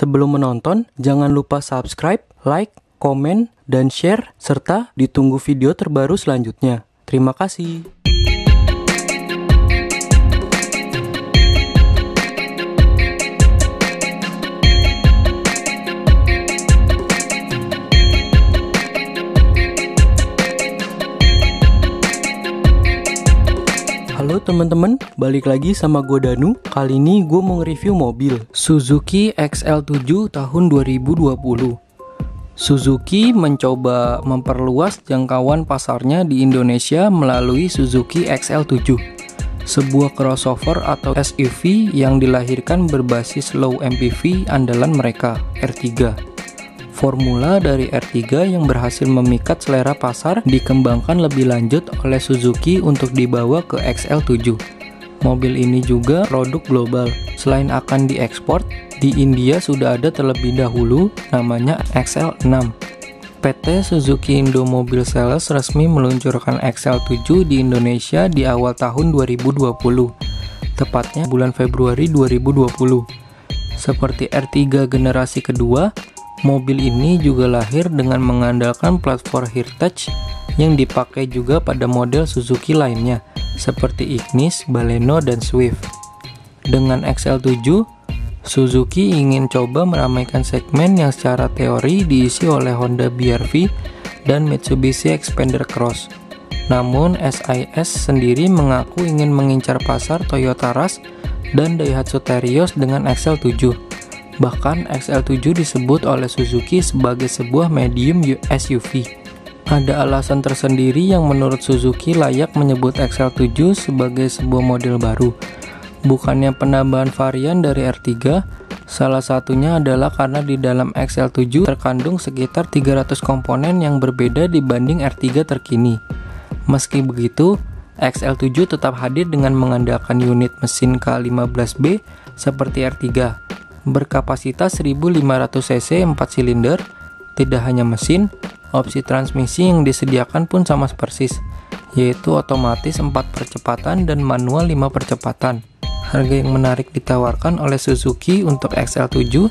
Sebelum menonton, jangan lupa subscribe, like, komen, dan share, serta ditunggu video terbaru selanjutnya. Terima kasih. Halo teman-teman, balik lagi sama gue Danu. Kali ini gue mau nge-review mobil Suzuki XL7 tahun 2020. Suzuki mencoba memperluas jangkauan pasarnya di Indonesia melalui Suzuki XL7, sebuah crossover atau SUV yang dilahirkan berbasis low MPV andalan mereka, R3. Formula dari R3 yang berhasil memikat selera pasar dikembangkan lebih lanjut oleh Suzuki untuk dibawa ke XL7. Mobil ini juga produk global. Selain akan diekspor, di India sudah ada terlebih dahulu namanya XL6. PT Suzuki Indomobil Sales resmi meluncurkan XL7 di Indonesia di awal tahun 2020, tepatnya bulan Februari 2020. Seperti R3 generasi kedua, mobil ini juga lahir dengan mengandalkan platform Heritage yang dipakai juga pada model Suzuki lainnya, seperti Ignis, Baleno, dan Swift. Dengan XL7, Suzuki ingin coba meramaikan segmen yang secara teori diisi oleh Honda BR-V dan Mitsubishi Xpander Cross. Namun, SIS sendiri mengaku ingin mengincar pasar Toyota Rush dan Daihatsu Terios dengan XL7. Bahkan XL7 disebut oleh Suzuki sebagai sebuah medium SUV. Ada alasan tersendiri yang menurut Suzuki layak menyebut XL7 sebagai sebuah model baru. Bukannya penambahan varian dari R3, salah satunya adalah karena di dalam XL7 terkandung sekitar 300 komponen yang berbeda dibanding R3 terkini. Meski begitu, XL7 tetap hadir dengan mengandalkan unit mesin K15B seperti R3. Berkapasitas 1500 cc 4 silinder, tidak hanya mesin, opsi transmisi yang disediakan pun sama persis, yaitu otomatis 4 percepatan dan manual 5 percepatan. Harga yang menarik ditawarkan oleh Suzuki untuk XL7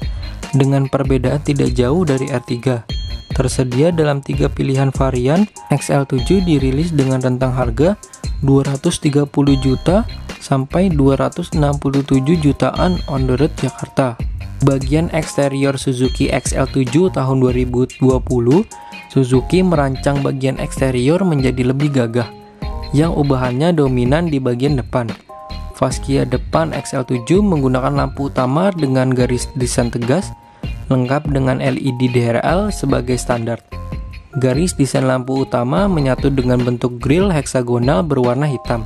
dengan perbedaan tidak jauh dari R3. Tersedia dalam 3 pilihan varian. XL7 dirilis dengan rentang harga 230 juta sampai 267 jutaan on the road Jakarta. Bagian eksterior Suzuki XL7 tahun 2020, Suzuki merancang bagian eksterior menjadi lebih gagah, yang ubahannya dominan di bagian depan. Fascia depan XL7 menggunakan lampu utama dengan garis desain tegas, lengkap dengan LED DRL sebagai standar. Garis desain lampu utama menyatu dengan bentuk grill heksagonal berwarna hitam,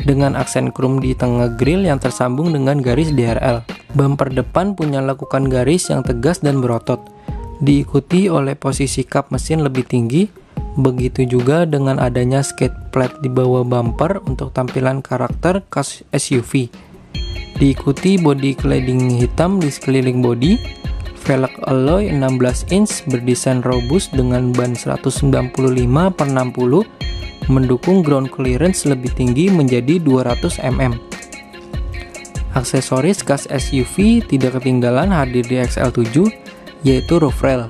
dengan aksen krom di tengah grill yang tersambung dengan garis DRL. Bumper depan punya lekukan garis yang tegas dan berotot, diikuti oleh posisi kap mesin lebih tinggi. Begitu juga dengan adanya skate plate di bawah bumper untuk tampilan karakter khas SUV. Diikuti bodi cladding hitam di sekeliling bodi. Velg alloy 16 inch berdesain robust dengan ban 195/60 mendukung ground clearance lebih tinggi menjadi 200 mm. Aksesoris khas SUV tidak ketinggalan hadir di XL7, yaitu roof rail.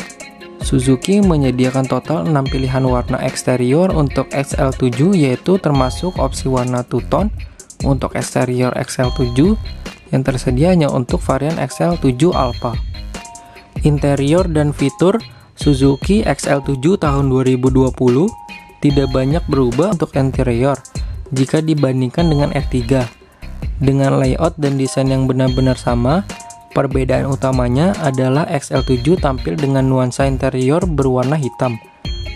Suzuki menyediakan total 6 pilihan warna eksterior untuk XL7, yaitu termasuk opsi warna two-tone untuk eksterior XL7 yang tersedia hanya untuk varian XL7 Alpha. Interior dan fitur Suzuki XL7 tahun 2020 tidak banyak berubah untuk interior jika dibandingkan dengan R3. Dengan layout dan desain yang benar-benar sama, perbedaan utamanya adalah XL7 tampil dengan nuansa interior berwarna hitam.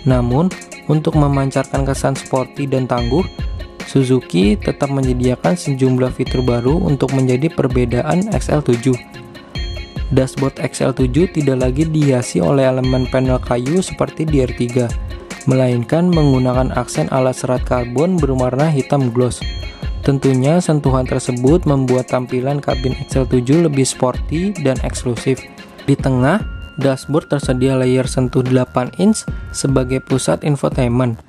Namun, untuk memancarkan kesan sporty dan tangguh, Suzuki tetap menyediakan sejumlah fitur baru untuk menjadi perbedaan XL7. Dashboard XL7 tidak lagi dihiasi oleh elemen panel kayu seperti di R3, melainkan menggunakan aksen alat serat karbon berwarna hitam gloss. Tentunya sentuhan tersebut membuat tampilan kabin XL7 lebih sporty dan eksklusif. Di tengah, dashboard tersedia layar sentuh 8 inch sebagai pusat infotainment,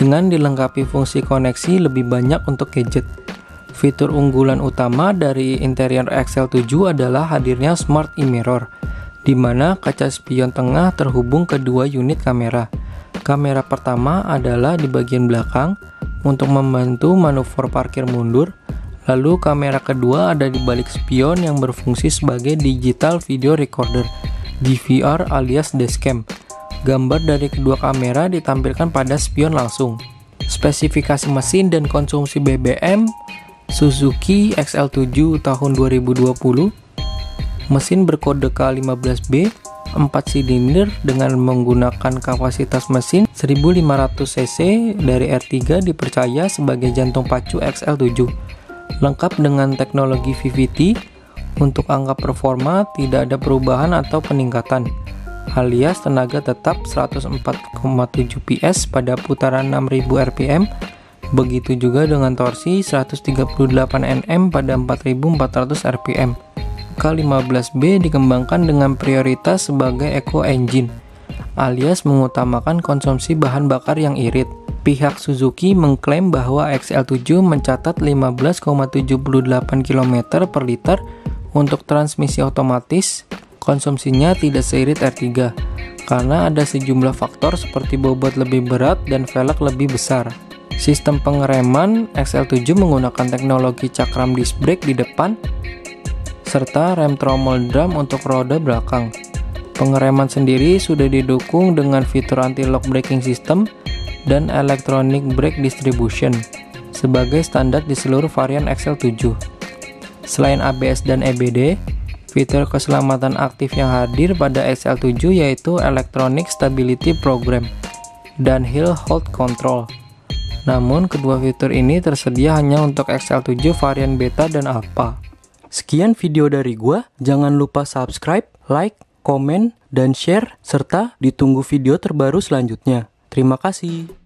dengan dilengkapi fungsi koneksi lebih banyak untuk gadget. Fitur unggulan utama dari interior XL7 adalah hadirnya Smart e-Mirror di mana kaca spion tengah terhubung ke dua unit kamera. Kamera pertama adalah di bagian belakang untuk membantu manuver parkir mundur, lalu kamera kedua ada di balik spion yang berfungsi sebagai digital video recorder, DVR alias dashcam. Gambar dari kedua kamera ditampilkan pada spion langsung. Spesifikasi mesin dan konsumsi BBM Suzuki XL7 tahun 2020. Mesin berkode K15B, 4 silinder dengan menggunakan kapasitas mesin 1500 cc dari R3 dipercaya sebagai jantung pacu XL7. Lengkap dengan teknologi VVT, untuk angka performa tidak ada perubahan atau peningkatan, alias tenaga tetap 104,7 PS pada putaran 6000 rpm, begitu juga dengan torsi 138 Nm pada 4400 rpm. K15B dikembangkan dengan prioritas sebagai eco engine, alias mengutamakan konsumsi bahan bakar yang irit. Pihak Suzuki mengklaim bahwa XL7 mencatat 15,78 km per liter untuk transmisi otomatis. Konsumsinya tidak seirit R3 karena ada sejumlah faktor seperti bobot lebih berat dan velg lebih besar. Sistem pengereman XL7 menggunakan teknologi cakram disc brake di depan serta rem trommel drum untuk roda belakang. Pengereman sendiri sudah didukung dengan fitur anti-lock braking system dan electronic brake distribution sebagai standar di seluruh varian XL7. Selain ABS dan EBD, fitur keselamatan aktif yang hadir pada XL7 yaitu Electronic Stability Program dan Hill Hold Control. Namun, kedua fitur ini tersedia hanya untuk XL7 varian beta dan alpha. Sekian video dari gua, jangan lupa subscribe, like, komen, dan share, serta ditunggu video terbaru selanjutnya. Terima kasih.